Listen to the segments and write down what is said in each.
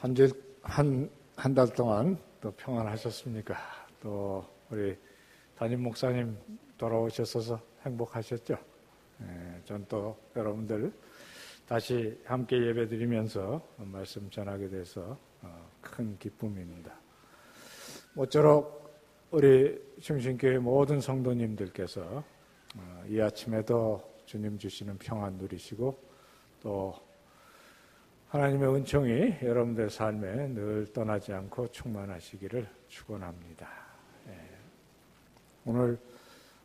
한 달 동안 또 평안하셨습니까? 또 우리 담임 목사님 돌아오셨어서 행복하셨죠? 전 또 여러분들 다시 함께 예배드리면서 말씀 전하게 돼서 큰 기쁨입니다. 모쪼록 우리 충신교회 모든 성도님들께서 이 아침에도 주님 주시는 평안 누리시고 또 하나님의 은총이 여러분들 삶에 늘 떠나지 않고 충만하시기를 축원합니다. 오늘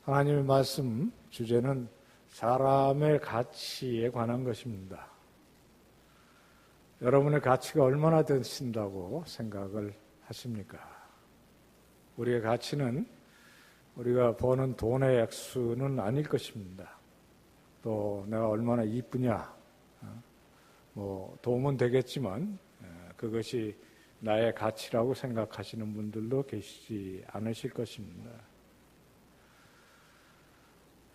하나님의 말씀 주제는 사람의 가치에 관한 것입니다. 여러분의 가치가 얼마나 되신다고 생각을 하십니까? 우리의 가치는 우리가 버는 돈의 액수는 아닐 것입니다. 또 내가 얼마나 이쁘냐, 도움은 되겠지만 그것이 나의 가치라고 생각하시는 분들도 계시지 않으실 것입니다.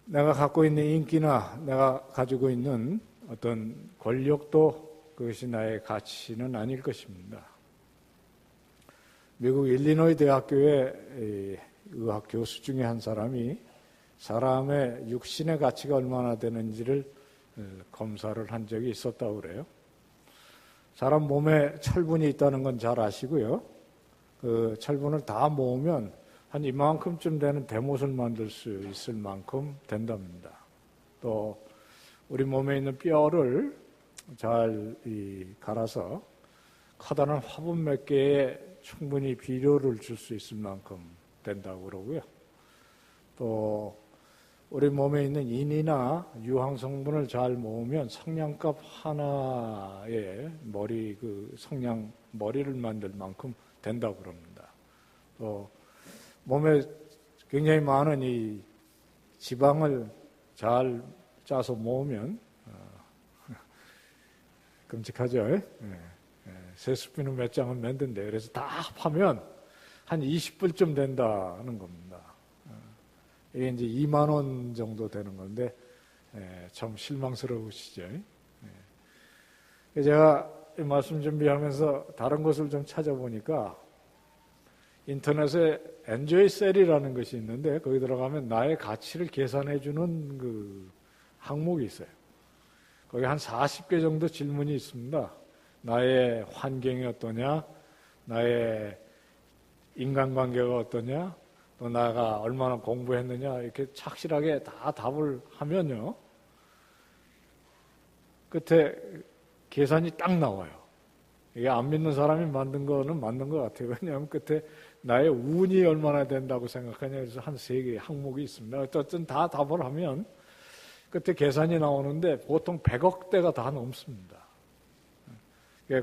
내가 갖고 있는 인기나 내가 가지고 있는 어떤 권력도 그것이 나의 가치는 아닐 것입니다. 미국 일리노이 대학교의 의학 교수 중에 한 사람이 사람의 육신의 가치가 얼마나 되는지를 검사를 한 적이 있었다고 그래요. 사람 몸에 철분이 있다는 건 잘 아시고요. 그 철분을 다 모으면 한 이만큼쯤 되는 대못을 만들 수 있을 만큼 된답니다. 또 우리 몸에 있는 뼈를 잘 갈아서 커다란 화분 몇 개에 충분히 비료를 줄 수 있을 만큼 된다고 그러고요. 또 우리 몸에 있는 인이나 유황 성분을 잘 모으면 성냥갑 하나에 머리를 만들 만큼 된다고 그럽니다. 또 몸에 굉장히 많은 이 지방을 잘 짜서 모으면 끔찍하죠. 세 스푼은 몇 장을 만든대. 그래서 다 합하면 한 20불쯤 된다는 겁니다. 이게 이제 2만 원 정도 되는 건데 참 실망스러우시죠. 제가 이 말씀 준비하면서 다른 것을 좀 찾아보니까 인터넷에 엔조이 셀이라는 것이 있는데 거기 들어가면 나의 가치를 계산해 주는 그 항목이 있어요. 거기 한 40개 정도 질문이 있습니다. 나의 환경이 어떠냐, 나의 인간관계가 어떠냐, 또 나가 얼마나 공부했느냐 이렇게 착실하게 다 답을 하면요. 끝에 계산이 딱 나와요. 이게 안 믿는 사람이 만든 거는 맞는 것 같아요. 왜냐하면 끝에 나의 운이 얼마나 된다고 생각하냐 그래서 한 3개의 항목이 있습니다. 어쨌든 다 답을 하면 끝에 계산이 나오는데 보통 100억대가 다 넘습니다.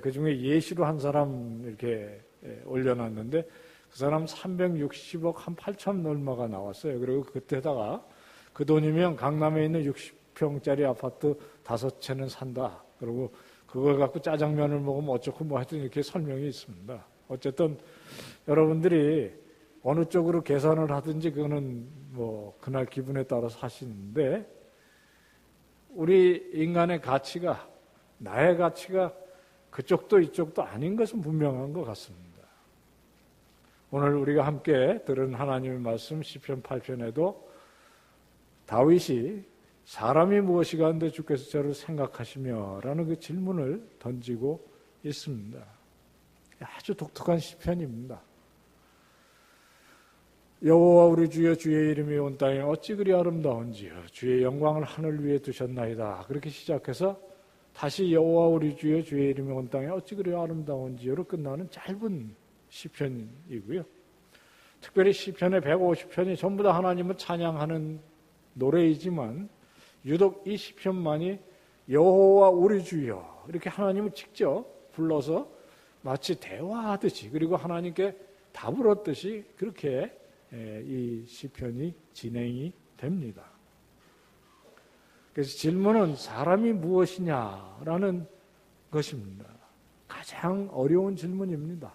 그 중에 예시로 한 사람 이렇게 올려놨는데 그 사람 360억 한 8천 얼마가 나왔어요. 그리고 그때다가 그 돈이면 강남에 있는 60평짜리 아파트 5채는 산다. 그리고 그걸 갖고 짜장면을 먹으면 어쩌고 뭐 하여튼 이렇게 설명이 있습니다. 어쨌든 여러분들이 어느 쪽으로 계산을 하든지 그거는 뭐 그날 기분에 따라서 하시는데 우리 인간의 가치가 나의 가치가 그쪽도 이쪽도 아닌 것은 분명한 것 같습니다. 오늘 우리가 함께 들은 하나님의 말씀 시편 8편에도 다윗이 사람이 무엇이가 한데 주께서 저를 생각하시며 라는 그 질문을 던지고 있습니다. 아주 독특한 시편입니다. 여호와 우리 주여 주의 이름이 온 땅에 어찌 그리 아름다운지요 주의 영광을 하늘 위에 두셨나이다. 그렇게 시작해서 다시 여호와 우리 주여 주의 이름이 온 땅에 어찌 그리 아름다운지요로 끝나는 짧은 시편이고요. 특별히 시편의 150편이 전부 다 하나님을 찬양하는 노래이지만 유독 이 시편만이 여호와 우리 주여 이렇게 하나님을 직접 불러서 마치 대화하듯이 그리고 하나님께 답을 얻듯이 그렇게 이 시편이 진행이 됩니다. 그래서 질문은 사람이 무엇이냐라는 것입니다. 가장 어려운 질문입니다.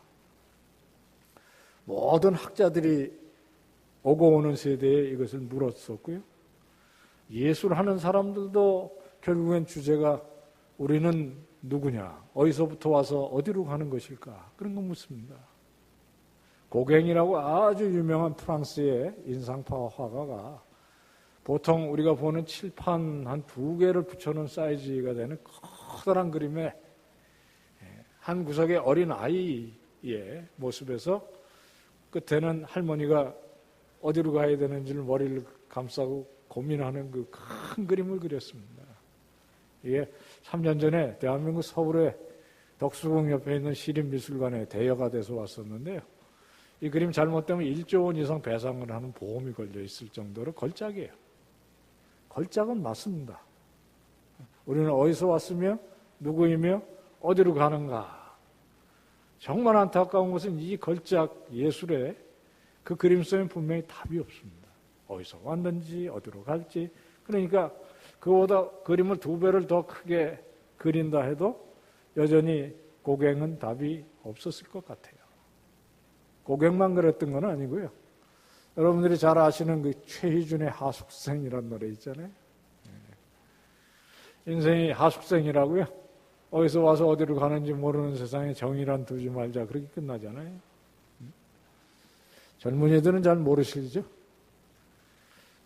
모든 학자들이 오고 오는 세대에 이것을 물었었고요. 예술하는 사람들도 결국엔 주제가 우리는 누구냐? 어디서부터 와서 어디로 가는 것일까? 그런 거 묻습니다. 고갱이라고 아주 유명한 프랑스의 인상파 화가가 보통 우리가 보는 칠판 한 2개를 붙여놓은 사이즈가 되는 커다란 그림에 한 구석의 어린 아이의 모습에서 끝에는 할머니가 어디로 가야 되는지를 머리를 감싸고 고민하는 그 큰 그림을 그렸습니다. 이게 3년 전에 대한민국 서울의 덕수궁 옆에 있는 시립미술관에 대여가 돼서 왔었는데요. 이 그림 잘못되면 1조 원 이상 배상을 하는 보험이 걸려 있을 정도로 걸작이에요. 걸작은 맞습니다. 우리는 어디서 왔으며 누구이며 어디로 가는가. 정말 안타까운 것은 이 걸작 예술에 그 그림 속에 분명히 답이 없습니다. 어디서 왔는지 어디로 갈지. 그러니까 그보다 그림을 2배를 더 크게 그린다 해도 여전히 고갱은 답이 없었을 것 같아요. 고갱만 그랬던 건 아니고요. 여러분들이 잘 아시는 그 최희준의 하숙생이라는 노래 있잖아요. 인생이 하숙생이라고요. 어디서 와서 어디로 가는지 모르는 세상에 정이란 두지 말자. 그렇게 끝나잖아요. 젊은이들은 잘 모르시죠?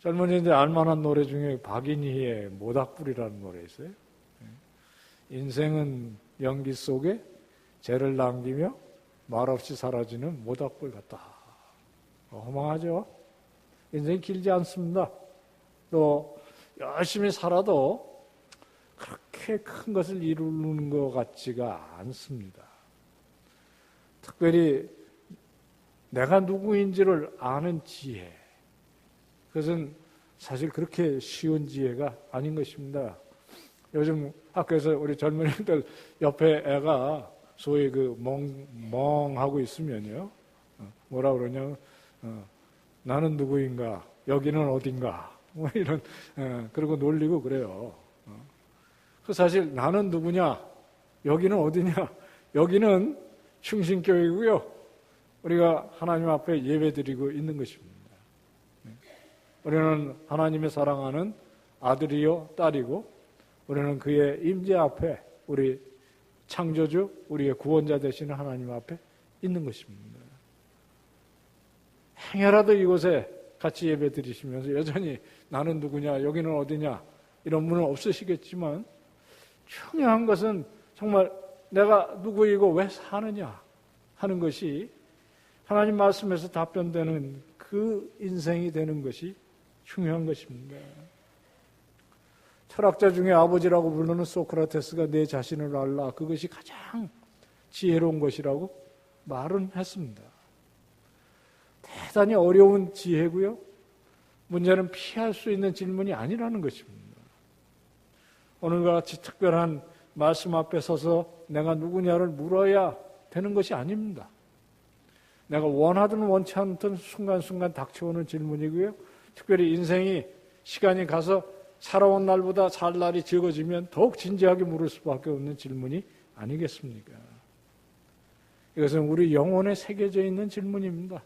젊은이들 알만한 노래 중에 박인희의 모닥불이라는 노래 있어요. 인생은 연기 속에 죄를 남기며 말없이 사라지는 모닥불 같다. 허망하죠? 인생이 길지 않습니다. 또 열심히 살아도 그렇게 큰 것을 이루는 것 같지가 않습니다. 특별히 내가 누구인지를 아는 지혜, 그것은 사실 그렇게 쉬운 지혜가 아닌 것입니다. 요즘 학교에서 우리 젊은이들 옆에 애가 소위 그 멍하고 있으면요. 뭐라 그러냐면, 나는 누구인가, 여기는 어딘가, 뭐 이런, 그러고 놀리고 그래요. 그 사실 나는 누구냐, 여기는 어디냐, 여기는 충신교회이고요. 우리가 하나님 앞에 예배드리고 있는 것입니다. 우리는 하나님의 사랑하는 아들이요 딸이고 우리는 그의 임재 앞에 우리 창조주, 우리의 구원자 되시는 하나님 앞에 있는 것입니다. 행여라도 이곳에 같이 예배 드리시면서 여전히 나는 누구냐, 여기는 어디냐 이런 분은 없으시겠지만 중요한 것은 정말 내가 누구이고 왜 사느냐 하는 것이 하나님 말씀에서 답변되는 그 인생이 되는 것이 중요한 것입니다. 철학자 중에 아버지라고 부르는 소크라테스가 내 자신을 알라, 그것이 가장 지혜로운 것이라고 말은 했습니다. 대단히 어려운 지혜고요. 문제는 피할 수 있는 질문이 아니라는 것입니다. 오늘과 같이 특별한 말씀 앞에 서서 내가 누구냐를 물어야 되는 것이 아닙니다. 내가 원하든 원치 않든 순간순간 닥쳐오는 질문이고요. 특별히 인생이 시간이 가서 살아온 날보다 살 날이 적어지면 더욱 진지하게 물을 수밖에 없는 질문이 아니겠습니까? 이것은 우리 영혼에 새겨져 있는 질문입니다.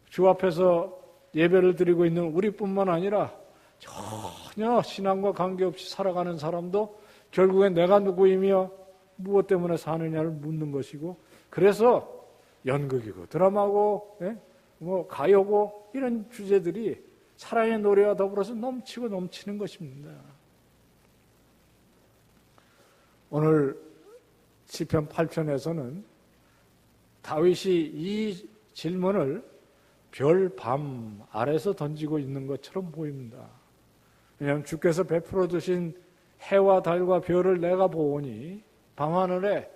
주 앞에서 예배를 드리고 있는 우리뿐만 아니라 전혀 신앙과 관계없이 살아가는 사람도 결국엔 내가 누구이며 무엇 때문에 사느냐를 묻는 것이고, 그래서 연극이고 드라마고 뭐 가요고 이런 주제들이 사랑의 노래와 더불어서 넘치고 넘치는 것입니다. 오늘 시편 8편에서는 다윗이 이 질문을 별 밤 아래서 던지고 있는 것처럼 보입니다. 왜냐하면 주께서 베풀어 주신 해와 달과 별을 내가 보오니 밤하늘에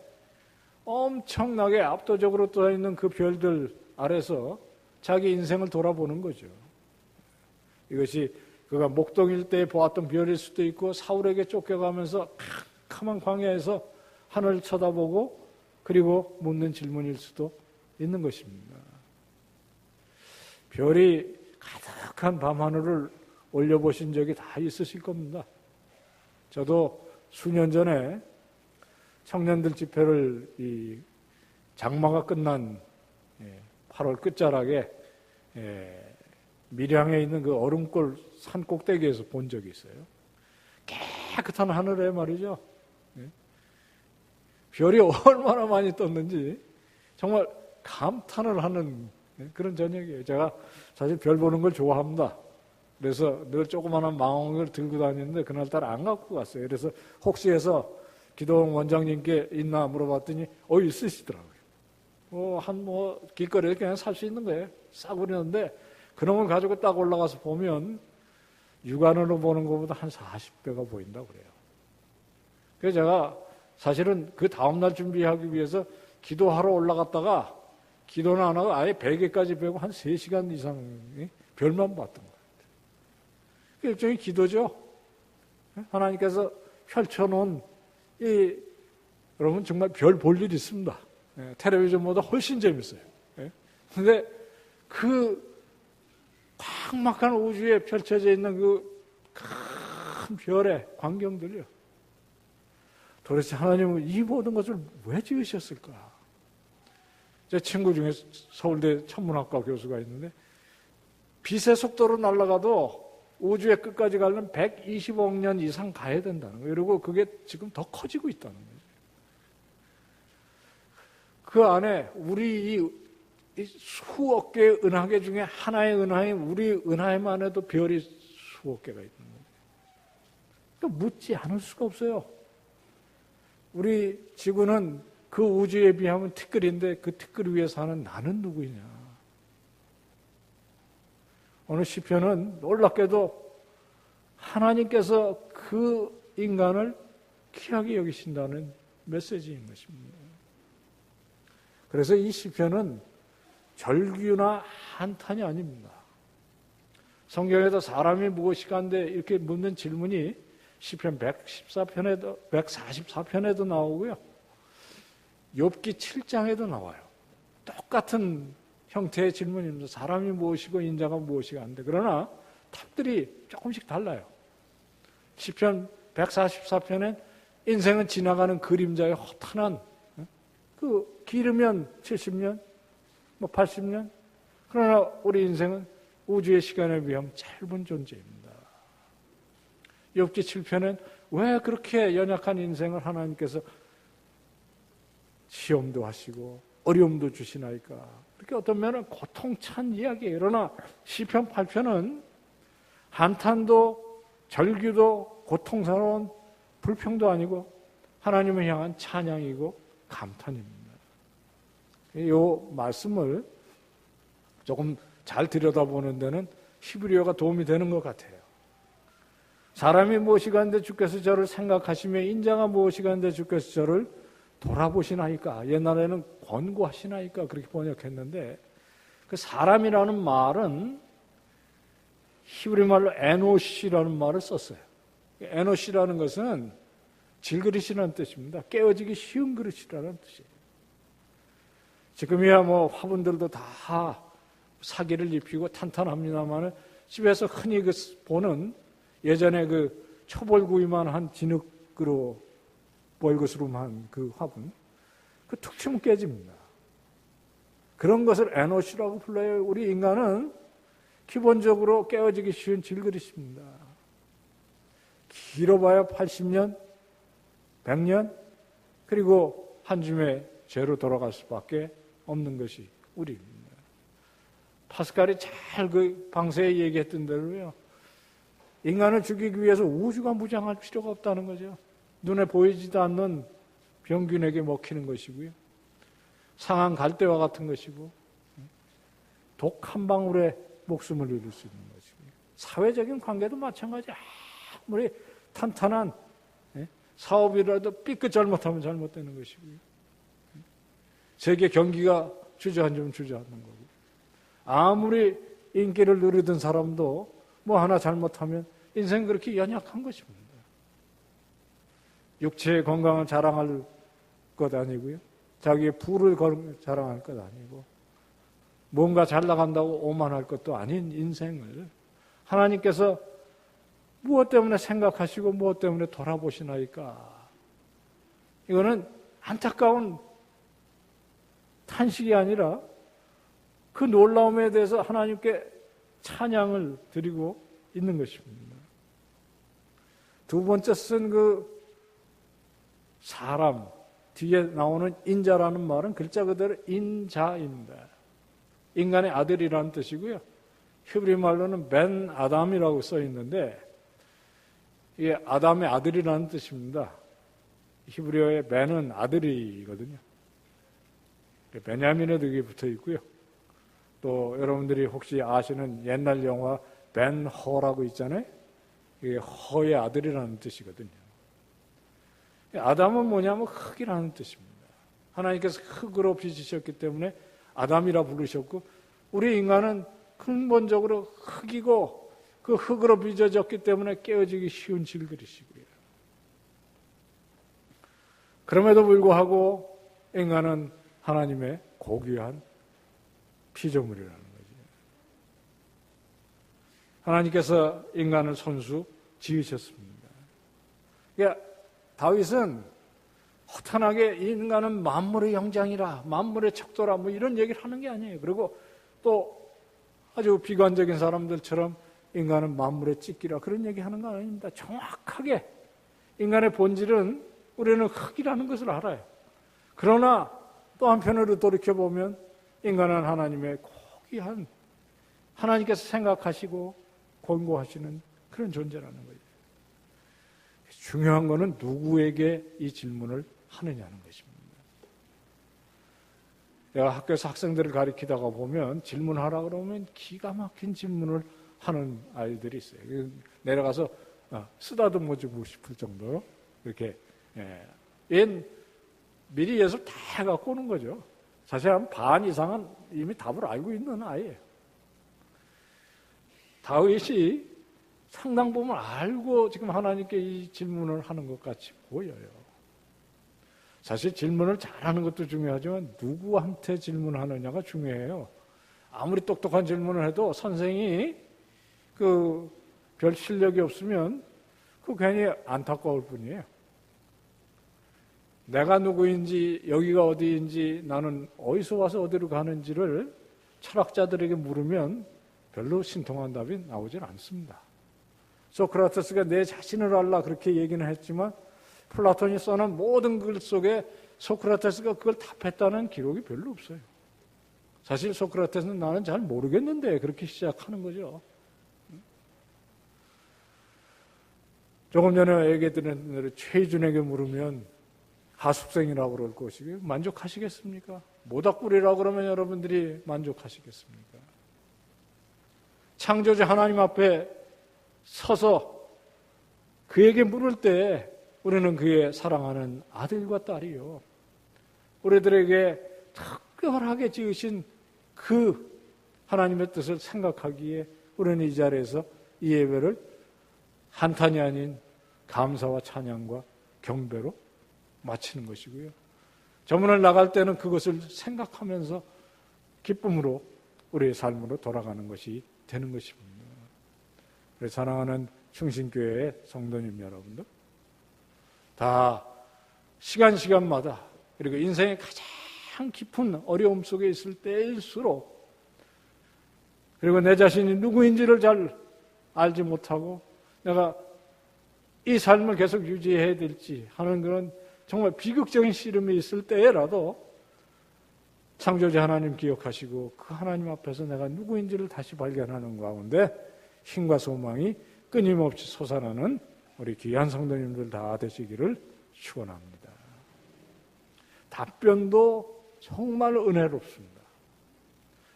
엄청나게 압도적으로 떠있는 그 별들 아래서 자기 인생을 돌아보는 거죠. 이것이 그가 목동일 때 보았던 별일 수도 있고 사울에게 쫓겨가면서 캄캄한 광야에서 하늘을 쳐다보고 그리고 묻는 질문일 수도 있는 것입니다. 별이 가득한 밤하늘을 올려보신 적이 다 있으실 겁니다. 저도 수년 전에 청년들 집회를 이 장마가 끝난 8월 끝자락에 밀양에 있는 그 얼음골 산 꼭대기에서 본 적이 있어요. 깨끗한 하늘에 말이죠. 별이 얼마나 많이 떴는지 정말 감탄을 하는 그런 저녁이에요. 제가 사실 별 보는 걸 좋아합니다. 그래서 늘 조그마한 망원경을 들고 다니는데 그날따라 안 갖고 갔어요. 그래서 혹시 해서 기도원 원장님께 있나 물어봤더니 있으시더라고요. 길거리에 그냥 살 수 있는 거예요. 싸고 그러는데 그놈을 가지고 딱 올라가서 보면 육안으로 보는 것보다 한 40배가 보인다고 그래요. 그래서 제가 사실은 그 다음날 준비하기 위해서 기도하러 올라갔다가 기도는 안 하고 아예 베개까지 베고 한 3시간 이상 별만 봤던 것 같아요. 그 일종의 기도죠. 하나님께서 펼쳐놓은 여러분 정말 별 볼 일 있습니다. 텔레비전보다 훨씬 재밌어요. 그런데 그 광막한 우주에 펼쳐져 있는 그 큰 별의 광경들요. 도대체 하나님은 이 모든 것을 왜 지으셨을까? 제 친구 중에 서울대 천문학과 교수가 있는데 빛의 속도로 날아가도 우주의 끝까지 가려면 120억 년 이상 가야 된다는 거예요. 그리고 그게 지금 더 커지고 있다는 거예요. 그 안에 우리 이 수억 개의 은하계 중에 하나의 은하인 우리 은하에만 해도 별이 수억 개가 있는 거예요. 그러니까 묻지 않을 수가 없어요. 우리 지구는 그 우주에 비하면 티끌인데 그 티끌 위에 사는 나는 누구이냐. 오늘 시편은 놀랍게도 하나님께서 그 인간을 귀하게 여기신다는 메시지인 것입니다. 그래서 이 시편은 절규나 한탄이 아닙니다. 성경에도 사람이 무엇이가 한데 이렇게 묻는 질문이 시편 144편에도 나오고요. 욥기 7장에도 나와요. 똑같은 형태의 질문입니다. 사람이 무엇이고 인자가 무엇이가 한데 그러나 답들이 조금씩 달라요. 시편 144편엔 인생은 지나가는 그림자의 허탄한 그 길으면 70년, 80년 그러나 우리 인생은 우주의 시간에 비하면 짧은 존재입니다. 욥기 7편엔 왜 그렇게 연약한 인생을 하나님께서 시험도 하시고 어려움도 주시나이까. 그렇게 어떤 면은 고통찬 이야기예요. 그러나 시편 8편은 한탄도 절규도 고통스러운 불평도 아니고 하나님을 향한 찬양이고 감탄입니다. 이 말씀을 조금 잘 들여다보는 데는 히브리어가 도움이 되는 것 같아요. 사람이 무엇이가 한데 주께서 저를 생각하시며 인자가 무엇이가 한데 주께서 저를 돌아보시나이까. 옛날에는 권고하시나이까 그렇게 번역했는데 그 사람이라는 말은 히브리 말로 에노시라는 말을 썼어요. 에노시라는 것은 질그릇이라는 뜻입니다. 깨어지기 쉬운 그릇이라는 뜻이에요. 지금이야 화분들도 다 사기를 입히고 탄탄합니다만 집에서 흔히 보는 예전에 그 초벌구이만 한 진흙으로 벌거스름한 그 화분 그 툭 치면 깨집니다. 그런 것을 에노시라고 불러요. 우리 인간은 기본적으로 깨어지기 쉬운 질그릇입니다. 길어봐야 80년, 100년 그리고 한 줌의 죄로 돌아갈 수밖에 없는 것이 우리입니다. 파스칼이 잘 그 방세에 얘기했던 대로요. 인간을 죽이기 위해서 우주가 무장할 필요가 없다는 거죠. 눈에 보이지도 않는 병균에게 먹히는 것이고요. 상한 갈대와 같은 것이고 독 한 방울에 목숨을 잃을 수 있는 것이고요. 사회적인 관계도 마찬가지. 아무리 탄탄한 사업이라도 삐끗 잘못하면 잘못되는 것이고요. 세계 경기가 주저앉으면 주저앉는 거고 아무리 인기를 누리던 사람도 하나 잘못하면 인생 그렇게 연약한 것입니다. 육체의 건강을 자랑할 것 아니고요. 자기의 부를 자랑할 것 아니고 뭔가 잘 나간다고 오만할 것도 아닌 인생을 하나님께서 무엇 때문에 생각하시고 무엇 때문에 돌아보시나이까. 이거는 안타까운 탄식이 아니라 그 놀라움에 대해서 하나님께 찬양을 드리고 있는 것입니다. 두 번째 쓴 그 사람, 뒤에 나오는 인자라는 말은 글자 그대로 인자입니다. 인간의 아들이라는 뜻이고요. 히브리 말로는 벤 아담이라고 써 있는데 이게 아담의 아들이라는 뜻입니다. 히브리어의 벤은 아들이거든요. 베냐민에도 이게 붙어 있고요. 또 여러분들이 혹시 아시는 옛날 영화 벤 허라고 있잖아요. 이게 허의 아들이라는 뜻이거든요. 아담은 뭐냐면 흙이라는 뜻입니다. 하나님께서 흙으로 빚으셨기 때문에 아담이라 부르셨고, 우리 인간은 근본적으로 흙이고 그 흙으로 빚어졌기 때문에 깨어지기 쉬운 질그릇이고요. 그럼에도 불구하고 인간은 하나님의 고귀한 피조물이라는 거죠. 하나님께서 인간을 손수 지으셨습니다. 그러니까 다윗은 허탄하게 인간은 만물의 영장이라, 만물의 척도라, 뭐 이런 얘기를 하는 게 아니에요. 그리고 또 아주 비관적인 사람들처럼 인간은 만물의 찢기라, 그런 얘기 하는 거 아닙니다. 정확하게 인간의 본질은 우리는 흙이라는 것을 알아요. 그러나 또 한편으로 돌이켜보면 인간은 하나님의 고귀한, 하나님께서 생각하시고 권고하시는 그런 존재라는 거예요. 중요한 것은 누구에게 이 질문을 하느냐는 것입니다. 내가 학교에서 학생들을 가르치다가 보면 질문하라 그러면 기가 막힌 질문을 하는 아이들이 있어요. 내려가서 쓰다듬어 주고 싶을 정도로 이렇게 미리 예술 다 해갖고 오는 거죠. 사실 한 반 이상은 이미 답을 알고 있는 아이예요. 다윗이 상당 부분 알고 지금 하나님께 이 질문을 하는 것 같이 보여요. 사실 질문을 잘하는 것도 중요하지만 누구한테 질문하느냐가 중요해요. 아무리 똑똑한 질문을 해도 선생이 별 실력이 없으면 괜히 안타까울 뿐이에요. 내가 누구인지, 여기가 어디인지, 나는 어디서 와서 어디로 가는지를 철학자들에게 물으면 별로 신통한 답이 나오질 않습니다. 소크라테스가 내 자신을 알라 그렇게 얘기는 했지만 플라톤이 써놓은 모든 글 속에 소크라테스가 그걸 답했다는 기록이 별로 없어요. 사실 소크라테스는 나는 잘 모르겠는데 그렇게 시작하는 거죠. 조금 전에 얘기했던 대로 최희준에게 물으면 하숙생이라고 그럴 것이고요. 만족하시겠습니까? 모닥불이라고 그러면 여러분들이 만족하시겠습니까? 창조주 하나님 앞에 서서 그에게 물을 때 우리는 그의 사랑하는 아들과 딸이요. 우리들에게 특별하게 지으신 그 하나님의 뜻을 생각하기에 우리는 이 자리에서 이 예배를 한탄이 아닌 감사와 찬양과 경배로 마치는 것이고요. 저문을 나갈 때는 그것을 생각하면서 기쁨으로 우리의 삶으로 돌아가는 것이 되는 것입니다. 그래서 사랑하는 충신교회의 성도님 여러분들, 다 시간마다 그리고 인생의 가장 깊은 어려움 속에 있을 때일수록, 그리고 내 자신이 누구인지를 잘 알지 못하고 내가 이 삶을 계속 유지해야 될지 하는 그런 정말 비극적인 씨름이 있을 때라도 창조주 하나님 기억하시고 그 하나님 앞에서 내가 누구인지를 다시 발견하는 가운데 힘과 소망이 끊임없이 솟아나는 우리 귀한 성도님들 다 되시기를 축원합니다. 답변도 정말 은혜롭습니다.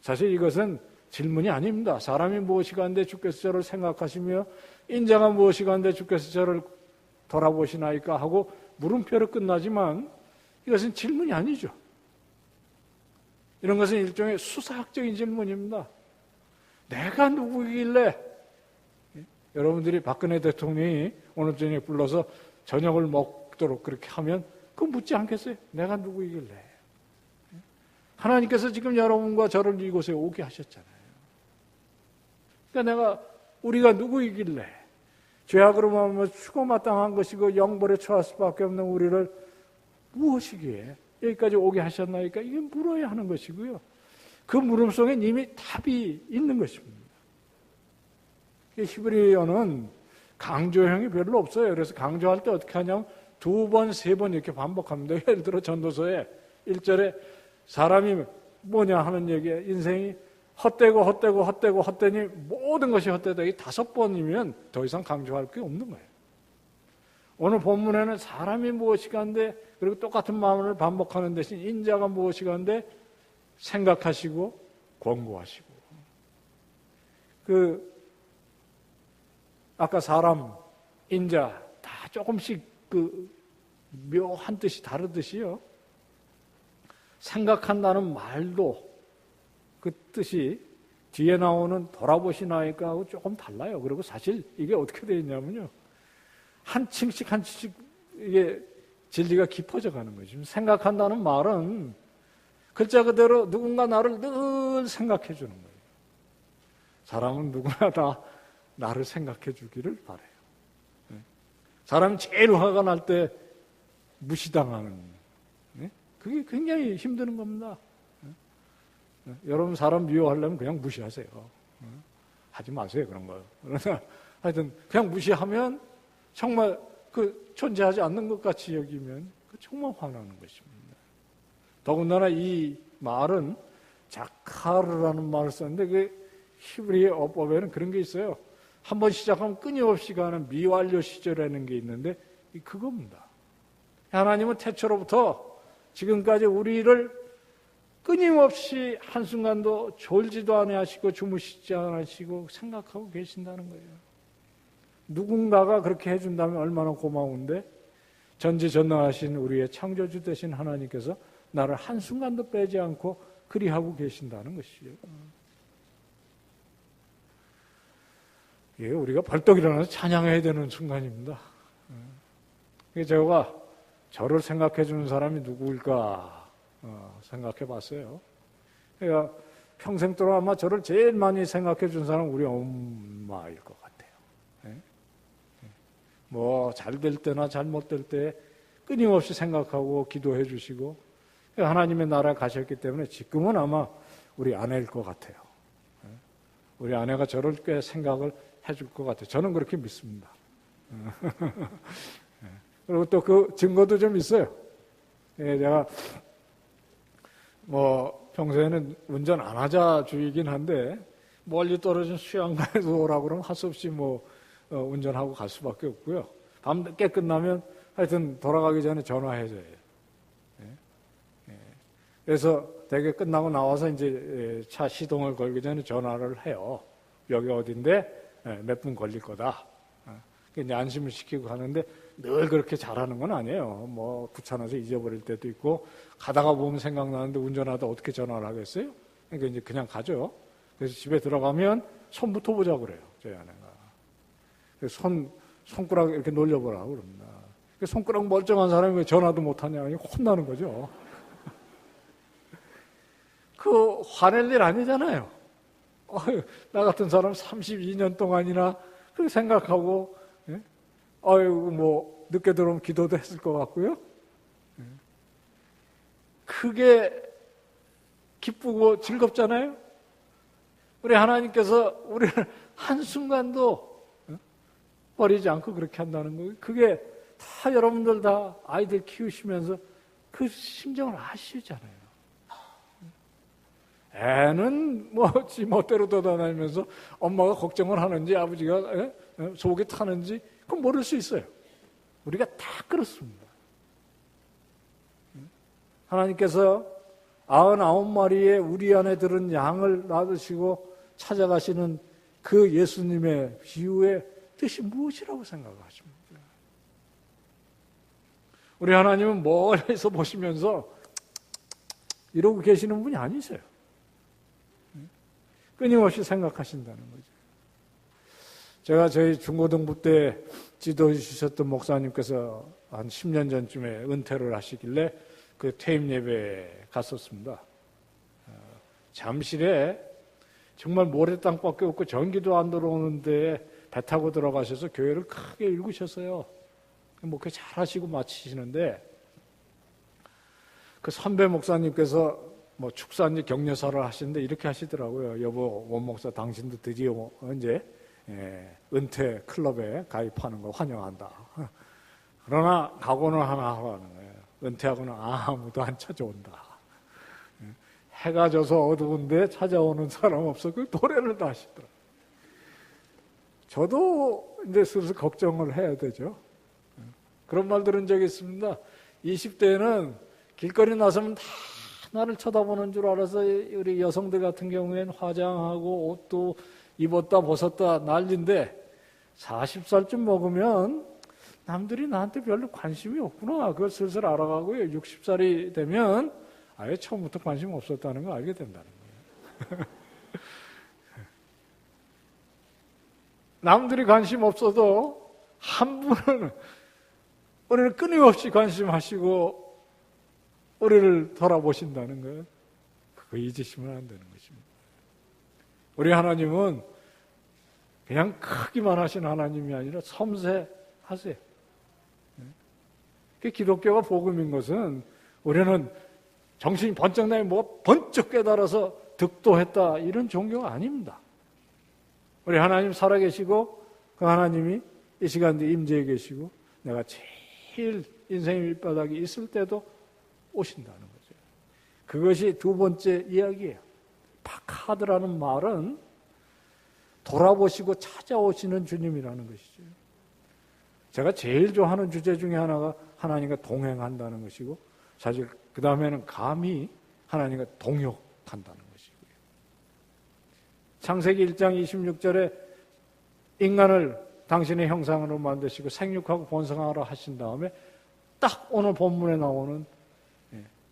사실 이것은 질문이 아닙니다. 사람이 무엇이가 한데 주께서 저를 생각하시며 인자가 무엇이가 한데 주께서 저를 돌아보시나이까 하고 물음표로 끝나지만 이것은 질문이 아니죠. 이런 것은 일종의 수사학적인 질문입니다. 내가 누구이길래, 여러분들이 박근혜 대통령이 오늘 저녁에 불러서 저녁을 먹도록 그렇게 하면 그거 묻지 않겠어요? 내가 누구이길래. 하나님께서 지금 여러분과 저를 이곳에 오게 하셨잖아요. 그러니까 우리가 누구이길래, 죄악으로 마음을 추고마땅한 것이고 영벌에 처할 수밖에 없는 우리를 무엇이기에 여기까지 오게 하셨나이까? 이게 물어야 하는 것이고요. 그 물음 속엔 이미 답이 있는 것입니다. 히브리어는 강조형이 별로 없어요. 그래서 강조할 때 어떻게 하냐면 2번, 3번 이렇게 반복합니다. 예를 들어 전도서에 1절에 사람이 뭐냐 하는 얘기에 인생이 헛되니 모든 것이 헛되다. 이 5번이면 더 이상 강조할 게 없는 거예요. 오늘 본문에는 사람이 무엇이간데, 그리고 똑같은 마음을 반복하는 대신 인자가 무엇이간데 생각하시고 권고하시고. 아까 사람, 인자 다 조금씩 묘한 뜻이 다르듯이요. 생각한다는 말도 그 뜻이 뒤에 나오는 돌아보시나이까 하고 조금 달라요. 그리고 사실 이게 어떻게 되어 있냐면요. 한 층씩 이게 진리가 깊어져 가는 거죠. 생각한다는 말은 글자 그대로 누군가 나를 늘 생각해 주는 거예요. 사람은 누구나 다 나를 생각해 주기를 바라요. 사람이 제일 화가 날 때 무시당하는, 그게 굉장히 힘드는 겁니다. 여러분 사람 미워하려면 그냥 무시하세요. 하지 마세요, 그런 거. 그러나 하여튼 그냥 무시하면 정말 존재하지 않는 것 같이 여기면 정말 화나는 것입니다. 더군다나 이 말은 자카르라는 말을 썼는데 그 히브리 어법에는 그런 게 있어요. 한번 시작하면 끊임없이 가는 미완료 시절이라는 게 있는데 그겁니다. 하나님은 태초로부터 지금까지 우리를 끊임없이 한순간도 졸지도 않으시고 주무시지 않으시고 생각하고 계신다는 거예요. 누군가가 그렇게 해준다면 얼마나 고마운데 전지전능하신 우리의 창조주 되신 하나님께서 나를 한순간도 빼지 않고 그리하고 계신다는 것이에요. 예, 우리가 벌떡 일어나서 찬양해야 되는 순간입니다. 제가 저를 생각해 주는 사람이 누구일까 생각해 봤어요. 그러니까 평생 동안 아마 저를 제일 많이 생각해 준 사람은 우리 엄마일 것 같아요. 뭐 잘 될 때나 잘못될 때 끊임없이 생각하고 기도해 주시고 하나님의 나라에 가셨기 때문에 지금은 아마 우리 아내일 것 같아요. 우리 아내가 저를 꽤 생각을 해줄 것 같아요. 저는 그렇게 믿습니다. 그리고 또 그 증거도 좀 있어요. 제가 뭐 평소에는 운전 안 하자 주의긴 한데 멀리 떨어진 수양가에서 오라고 그러면 할 수 없이 운전하고 갈 수밖에 없고요. 밤 늦게 끝나면 하여튼 돌아가기 전에 전화해줘요. 그래서 대개 끝나고 나와서 이제 차 시동을 걸기 전에 전화를 해요. 여기 어딘데 몇 분 걸릴 거다. 이제 안심을 시키고 가는데 늘 그렇게 잘하는 건 아니에요. 뭐 귀찮아서 잊어버릴 때도 있고 가다가 보면 생각나는데 운전하다 어떻게 전화를 하겠어요? 그러니까 이제 그냥 가죠. 그래서 집에 들어가면 손부터 보자고 그래요. 저희 아내가. 손가락 이렇게 놀려보라고 그럽니다. 손가락 멀쩡한 사람이 왜 전화도 못하냐 혼나는 거죠. 화낼 일 아니잖아요. 나 같은 사람 32년 동안이나 그렇게 생각하고, 뭐, 늦게 들어오면 기도도 했을 것 같고요. 그게 기쁘고 즐겁잖아요. 우리 하나님께서 우리를 한순간도 버리지 않고 그렇게 한다는 거예요. 그게 다 여러분들 다 아이들 키우시면서 그 심정을 아시잖아요. 애는 지 멋대로 돌아다니면서 엄마가 걱정을 하는지 아버지가 속에 타는지 그건 모를 수 있어요. 우리가 다 그렇습니다. 하나님께서 99마리의 우리 안에 들은 양을 놔두시고 찾아가시는 그 예수님의 비유의 뜻이 무엇이라고 생각하십니까? 우리 하나님은 멀리서 보시면서 이러고 계시는 분이 아니세요. 끊임없이 생각하신다는 거죠. 제가 저희 중고등부 때 지도해 주셨던 목사님께서 한 10년 전쯤에 은퇴를 하시길래 그 퇴임 예배에 갔었습니다. 잠실에 정말 모래땅밖에 없고 전기도 안 들어오는데 배 타고 들어가셔서 교회를 크게 읽으셨어요. 목회 잘 하시고 마치시는데 그 선배 목사님께서 축사인지 격려사를 하시는데 이렇게 하시더라고요. 여보, 원 목사 당신도 드디어 이제 은퇴 클럽에 가입하는 거 환영한다. 그러나 각오는 하나 하라는 거예요. 은퇴하고는 아무도 안 찾아온다. 해가 져서 어두운데 찾아오는 사람 없어. 그 노래를 다 하시더라고요. 저도 이제 슬슬 걱정을 해야 되죠. 그런 말 들은 적이 있습니다. 20대에는 길거리 나서면 다 나를 쳐다보는 줄 알아서 우리 여성들 같은 경우에는 화장하고 옷도 입었다 벗었다 난리인데 40살쯤 먹으면 남들이 나한테 별로 관심이 없구나. 그걸 슬슬 알아가고요. 60살이 되면 아예 처음부터 관심 없었다는 걸 알게 된다는 거예요. 남들이 관심 없어도 한 분은 우리를 끊임없이 관심하시고 우리를 돌아보신다는 거예요. 그거 잊으시면 안 되는 것입니다. 우리 하나님은 그냥 크기만 하신 하나님이 아니라 섬세하세요. 그 기독교가 복음인 것은 우리는 정신이 번쩍 나면 뭐 번쩍 깨달아서 득도했다 이런 종교가 아닙니다. 우리 하나님 살아계시고 그 하나님이 이 시간에 임재해 계시고 내가 제일 인생의 밑바닥에 있을 때도 오신다는 거죠. 그것이 두 번째 이야기예요. 파카드라는 말은 돌아보시고 찾아오시는 주님이라는 것이죠. 제가 제일 좋아하는 주제 중에 하나가 하나님과 동행한다는 것이고 사실 그 다음에는 감히 하나님과 동역한다는 것이고요. 창세기 1장 26절에 인간을 당신의 형상으로 만드시고 생육하고 번성하라 하신 다음에 딱 오늘 본문에 나오는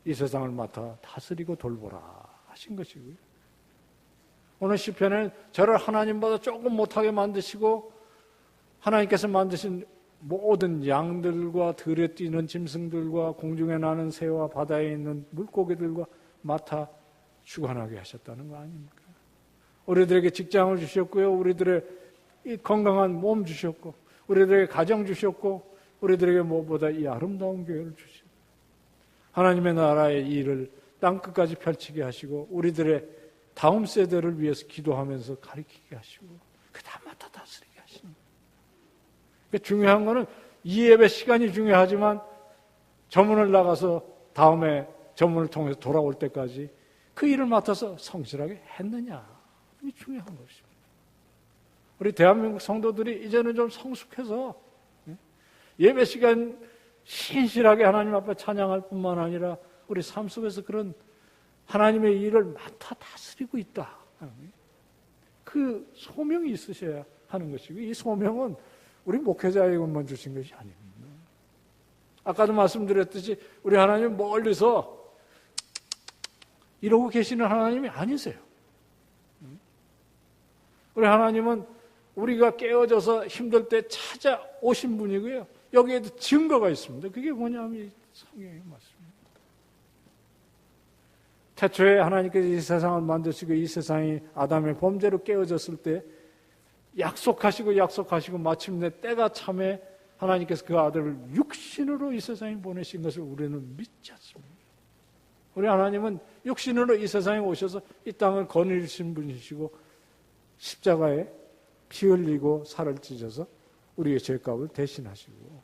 이 세상을 맡아 다스리고 돌보라 하신 것이고요. 오늘 시편에는 저를 하나님보다 조금 못하게 만드시고 하나님께서 만드신 모든 양들과 들에 뛰는 짐승들과 공중에 나는 새와 바다에 있는 물고기들과 맡아 주관하게 하셨다는 거 아닙니까? 우리들에게 직장을 주셨고요. 우리들의 이 건강한 몸 주셨고 우리들에게 가정 주셨고 우리들에게 무엇보다 이 아름다운 교회를 주셨고 하나님의 나라의 일을 땅끝까지 펼치게 하시고 우리들의 다음 세대를 위해서 기도하면서 가르치게 하시고 그 다 맡아 다스리게 하시는 거예요. 그러니까 중요한 거는 이 예배 시간이 중요하지만 저문을 나가서 다음에 저문을 통해서 돌아올 때까지 그 일을 맡아서 성실하게 했느냐 이게 중요한 것입니다. 우리 대한민국 성도들이 이제는 좀 성숙해서 예배 시간 신실하게 하나님 앞에 찬양할 뿐만 아니라 우리 삶 속에서 그런 하나님의 일을 맡아 다스리고 있다. 그 소명이 있으셔야 하는 것이고 이 소명은 우리 목회자에게만 주신 것이 아닙니다. 아까도 말씀드렸듯이 우리 하나님은 멀리서 이러고 계시는 하나님이 아니세요. 우리 하나님은 우리가 깨어져서 힘들 때 찾아오신 분이고요. 여기에도 증거가 있습니다. 그게 뭐냐면 성경에 맞습니다. 태초에 하나님께서 이 세상을 만드시고 이 세상이 아담의 범죄로 깨어졌을 때 약속하시고 마침내 때가 참에 하나님께서 그 아들을 육신으로 이 세상에 보내신 것을 우리는 믿지 않습니다. 우리 하나님은 육신으로 이 세상에 오셔서 이 땅을 거느리신 분이시고 십자가에 피 흘리고 살을 찢어서 우리의 죄값을 대신하시고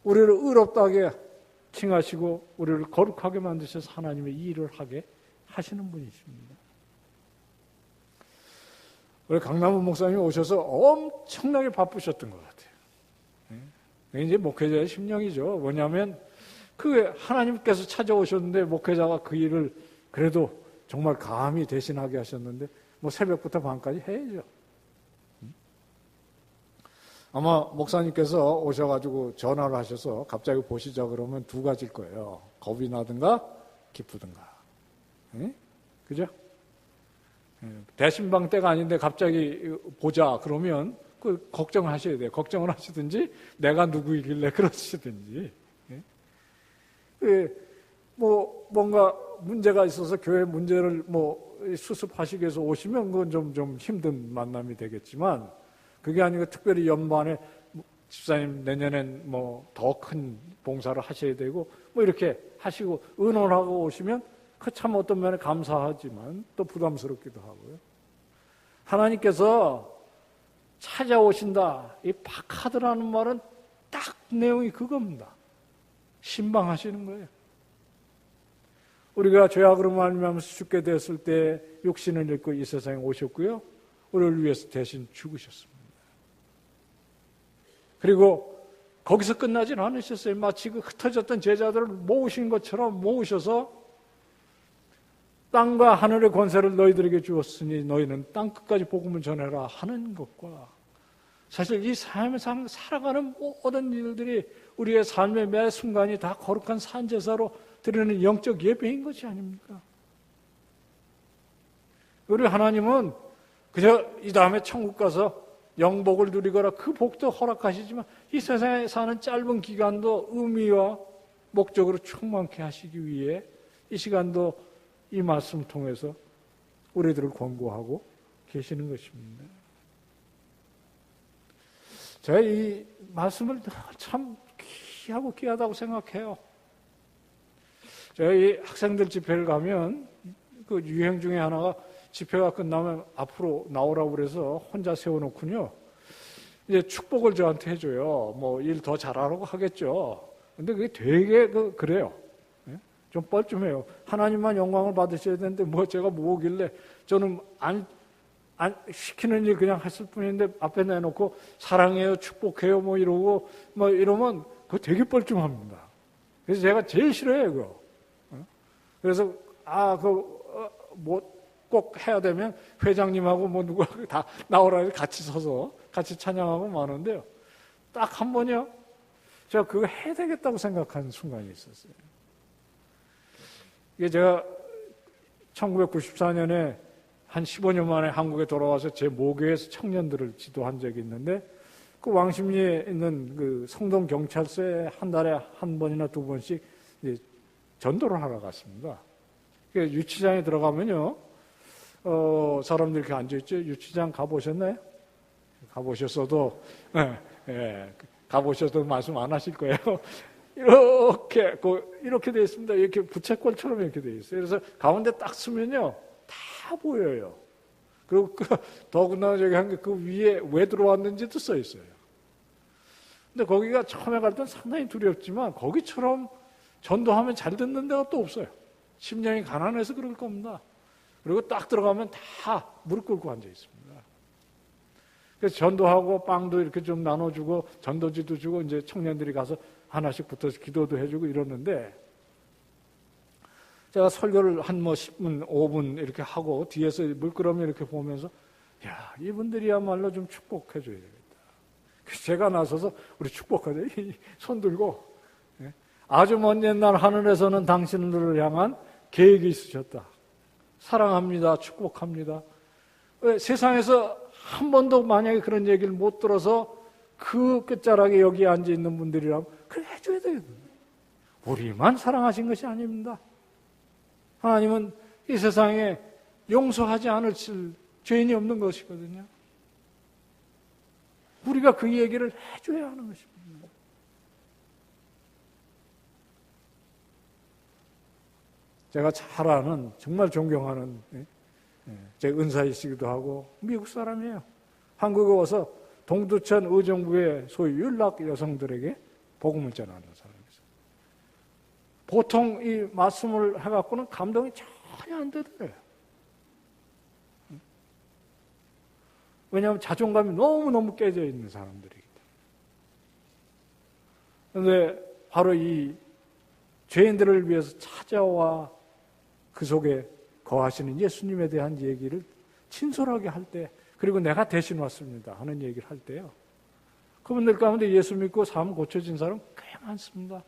우리를 의롭다게 칭하시고 우리를 거룩하게 만드셔서 하나님의 일을 하게 하시는 분이십니다. 우리 강남훈 목사님이 오셔서 엄청나게 바쁘셨던 것 같아요. 그게 이제 목회자의 심령이죠. 뭐냐면 그 하나님께서 찾아오셨는데 목회자가 그 일을 그래도 정말 감히 대신하게 하셨는데 뭐 새벽부터 밤까지 해야죠. 아마 목사님께서 오셔가지고 전화를 하셔서 갑자기 보시자 그러면 두 가지일 거예요. 겁이 나든가 기쁘든가. 그죠? 대신방 때가 아닌데 갑자기 보자 그러면 그 걱정하셔야 돼요. 걱정을 하시든지 내가 누구이길래 그러시든지. 뭐 뭔가 문제가 있어서 교회 문제를 뭐 수습하시기 위해서 오시면 그건 좀 힘든 만남이 되겠지만 그게 아니고 특별히 연말에 집사님 내년엔 뭐 더 큰 봉사를 하셔야 되고 뭐 이렇게 하시고 의논하고 오시면 그 참 어떤 면에 감사하지만 또 부담스럽기도 하고요. 하나님께서 찾아오신다. 이 파카드라는 말은 딱 내용이 그겁니다. 신방하시는 거예요. 우리가 죄악으로 말미암아서 죽게 되었을 때 육신을 입고 이 세상에 오셨고요. 우리를 위해서 대신 죽으셨습니다. 그리고 거기서 끝나진 않으셨어요. 마치 그 흩어졌던 제자들을 모으신 것처럼 모으셔서 땅과 하늘의 권세를 너희들에게 주었으니 너희는 땅 끝까지 복음을 전해라 하는 것과 사실 이 삶상 살아가는 모든 일들이 우리의 삶의 매 순간이 다 거룩한 산제사로 드리는 영적 예배인 것이 아닙니까? 우리 하나님은 그저 이 다음에 천국 가서 영복을 누리거라 그 복도 허락하시지만 이 세상에 사는 짧은 기간도 의미와 목적으로 충만케 하시기 위해 이 시간도 이 말씀을 통해서 우리들을 권고하고 계시는 것입니다. 제가 이 말씀을 참 귀하고 귀하다고 생각해요. 제가 이 학생들 집회를 가면 그 유행 중에 하나가 집회가 끝나면 앞으로 나오라고 그래서 혼자 세워놓군요. 이제 축복을 저한테 해줘요. 뭐 일 더 잘하라고 하겠죠. 근데 그게 되게 그래요. 좀 뻘쭘해요. 하나님만 영광을 받으셔야 되는데 뭐 제가 뭐길래 저는 안 시키는 일 그냥 했을 뿐인데 앞에 내놓고 사랑해요, 축복해요 뭐 이러고 뭐 이러면 그거 되게 뻘쭘합니다. 그래서 제가 제일 싫어해요, 그거. 그래서 뭐 꼭 해야 되면 회장님하고 뭐 누가 다 나오라 같이 서서 같이 찬양하고 마는데요. 딱 한 번이요. 제가 그거 해야 되겠다고 생각한 순간이 있었어요. 이게 제가 1994년에 한 15년 만에 한국에 돌아와서 제 모교에서 청년들을 지도한 적이 있는데 그 왕십리에 있는 그 성동 경찰서에 한 달에 한 번이나 두 번씩 전도를 하러 갔습니다. 유치장에 들어가면요, 사람들이 이렇게 앉아있죠. 유치장 가보셨나요? 가보셨어도, 가보셔도 말씀 안 하실 거예요. 이렇게 되어 있습니다. 이렇게 부채꼴처럼 이렇게 되어 있어요. 그래서 가운데 딱 쓰면요, 다 보여요. 그리고 더군다나 저기 한 게 그 위에 왜 들어왔는지도 써 있어요. 근데 거기가 처음에 갈 땐 상당히 두렵지만 거기처럼 전도하면 잘 듣는 데가 또 없어요. 심령이 가난해서 그럴 겁니다. 그리고 딱 들어가면 다 무릎 꿇고 앉아 있습니다. 그래서 전도하고 빵도 이렇게 좀 나눠주고 전도지도 주고 이제 청년들이 가서 하나씩 붙어서 기도도 해주고 이러는데 제가 설교를 한 10분, 5분 이렇게 하고 뒤에서 물끄러미 이렇게 보면서 야, 이분들이야말로 좀 축복해 줘야 되겠다. 그래서 제가 나서서 우리 축복하자. 손 들고 아주 먼 옛날 하늘에서는 당신들을 향한 계획이 있으셨다. 사랑합니다. 축복합니다. 왜 세상에서 한 번도 만약에 그런 얘기를 못 들어서 그 끝자락에 여기 앉아 있는 분들이라면 그래 해줘야 되거든요. 우리만 사랑하신 것이 아닙니다. 하나님은 이 세상에 용서하지 않으실 죄인이 없는 것이거든요. 우리가 그 얘기를 해줘야 하는 것입니다. 제가 잘 아는, 정말 존경하는 제 은사이시기도 하고 미국 사람이에요. 한국에 와서 동두천 의정부의 소위 윤락 여성들에게 복음을 전하는 사람이죠. 보통 이 말씀을 해갖고는 감동이 전혀 안 되더래요. 왜냐하면 자존감이 너무너무 깨져 있는 사람들이기 때문에. 그런데 바로 이 죄인들을 위해서 찾아와 그 속에 거하시는 예수님에 대한 얘기를 친솔하게 할 때, 그리고 내가 대신 왔습니다 하는 얘기를 할 때요, 그분들 가운데 예수 믿고 삶 고쳐진 사람 꽤 많습니다.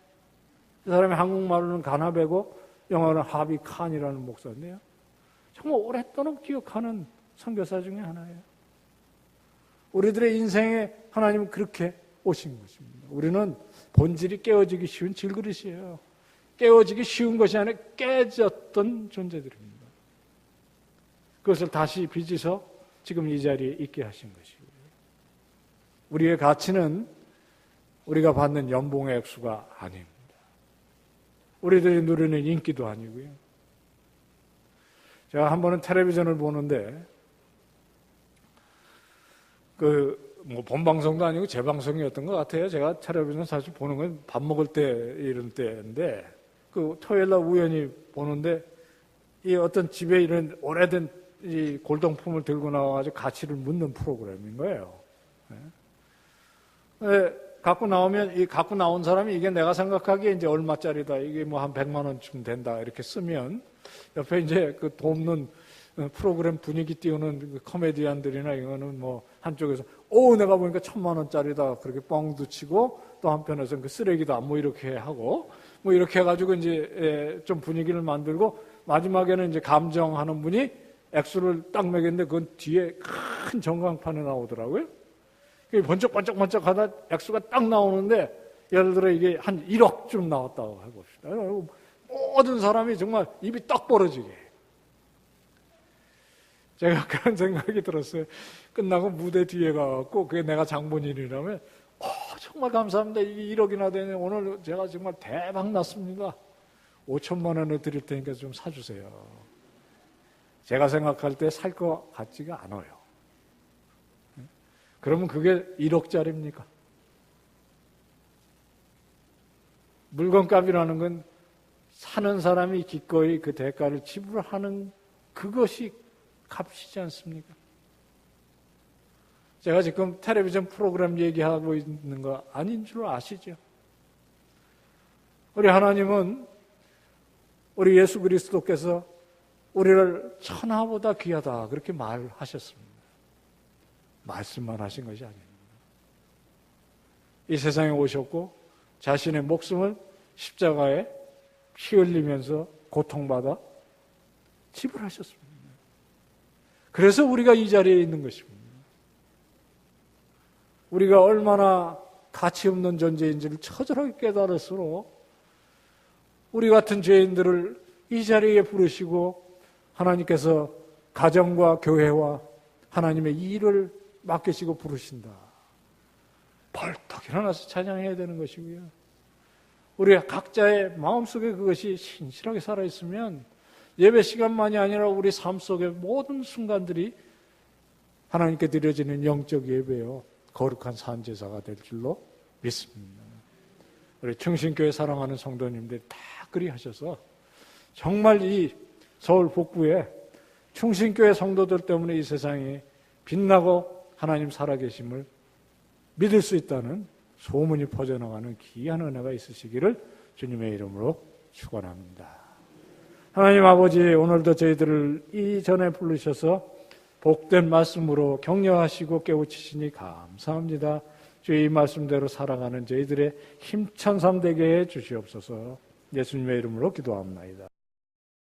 그 사람이 한국말로는 가나베고 영어로는 하비 칸이라는 목사인데요, 정말 오랫동안 기억하는 선교사 중에 하나예요. 우리들의 인생에 하나님은 그렇게 오신 것입니다. 우리는 본질이 깨어지기 쉬운 질그릇이에요. 깨어지기 쉬운 것이 아니라 깨졌던 존재들입니다. 그것을 다시 빚어서 지금 이 자리에 있게 하신 것이고요. 우리의 가치는 우리가 받는 연봉의 액수가 아닙니다. 우리들이 누리는 인기도 아니고요. 제가 한 번은 텔레비전을 보는데 그 뭐 본방송도 아니고 재방송이었던 것 같아요. 제가 텔레비전 사실 보는 건 밥 먹을 때 이런 때인데 그 토요일 날 우연히 보는데 이 어떤 집에 이런 오래된 이 골동품을 들고 나와가지고 가치를 묻는 프로그램인 거예요. 갖고 나오면 이 갖고 나온 사람이 이게 내가 생각하기에 이제 얼마짜리다, 이게 뭐 한 100만 원쯤 된다 이렇게 쓰면 옆에 이제 그 돕는 프로그램 분위기 띄우는 그 코미디언들이나 이거는 뭐 한쪽에서 내가 보니까 1,000만 원짜리다 그렇게 뻥도 치고, 또 한편에서는 그 쓰레기다 뭐 이렇게 하고 뭐 이렇게 해가지고 이제 좀 분위기를 만들고 마지막에는 이제 감정하는 분이 액수를 딱 매겼는데 그건 뒤에 큰 전광판에 나오더라고요. 번쩍번쩍 하다 액수가 딱 나오는데 예를 들어 이게 한 1억쯤 나왔다고 해봅시다. 모든 사람이 정말 입이 딱 벌어지게. 제가 그런 생각이 들었어요. 끝나고 무대 뒤에 가갖고 그게 내가 장본인이라면 정말 감사합니다. 이게 1억이나 되네. 오늘 제가 정말 대박 났습니다. 5천만 원을 드릴 테니까 좀 사주세요. 제가 생각할 때 살 것 같지가 않아요. 그러면 그게 1억짜리입니까? 물건값이라는 건 사는 사람이 기꺼이 그 대가를 지불하는 그것이 값이지 않습니까? 제가 지금 텔레비전 프로그램 얘기하고 있는 거 아닌 줄 아시죠? 우리 하나님은 우리 예수 그리스도께서 우리를 천하보다 귀하다 그렇게 말하셨습니다. 말씀만 하신 것이 아닙니다. 이 세상에 오셨고 자신의 목숨을 십자가에 피 흘리면서 고통받아 지불하셨습니다. 그래서 우리가 이 자리에 있는 것입니다. 우리가 얼마나 가치 없는 존재인지를 처절하게 깨달을수록 우리 같은 죄인들을 이 자리에 부르시고 하나님께서 가정과 교회와 하나님의 일을 맡기시고 부르신다. 벌떡 일어나서 찬양해야 되는 것이고요. 우리 각자의 마음속에 그것이 신실하게 살아있으면 예배 시간만이 아니라 우리 삶 속의 모든 순간들이 하나님께 드려지는 영적 예배요 거룩한 산제사가 될 줄로 믿습니다. 우리 충신교회 사랑하는 성도님들이 다 그리하셔서 정말 이 서울 북부에 충신교회 성도들 때문에 이 세상이 빛나고 하나님 살아계심을 믿을 수 있다는 소문이 퍼져나가는 귀한 은혜가 있으시기를 주님의 이름으로 축원합니다. 하나님 아버지, 오늘도 저희들을 이전에 부르셔서 복된 말씀으로 격려하시고 깨우치시니 감사합니다. 주의 이 말씀대로 살아가는 저희들의 힘찬 삶 되게 해 주시옵소서. 예수님의 이름으로 기도합니다.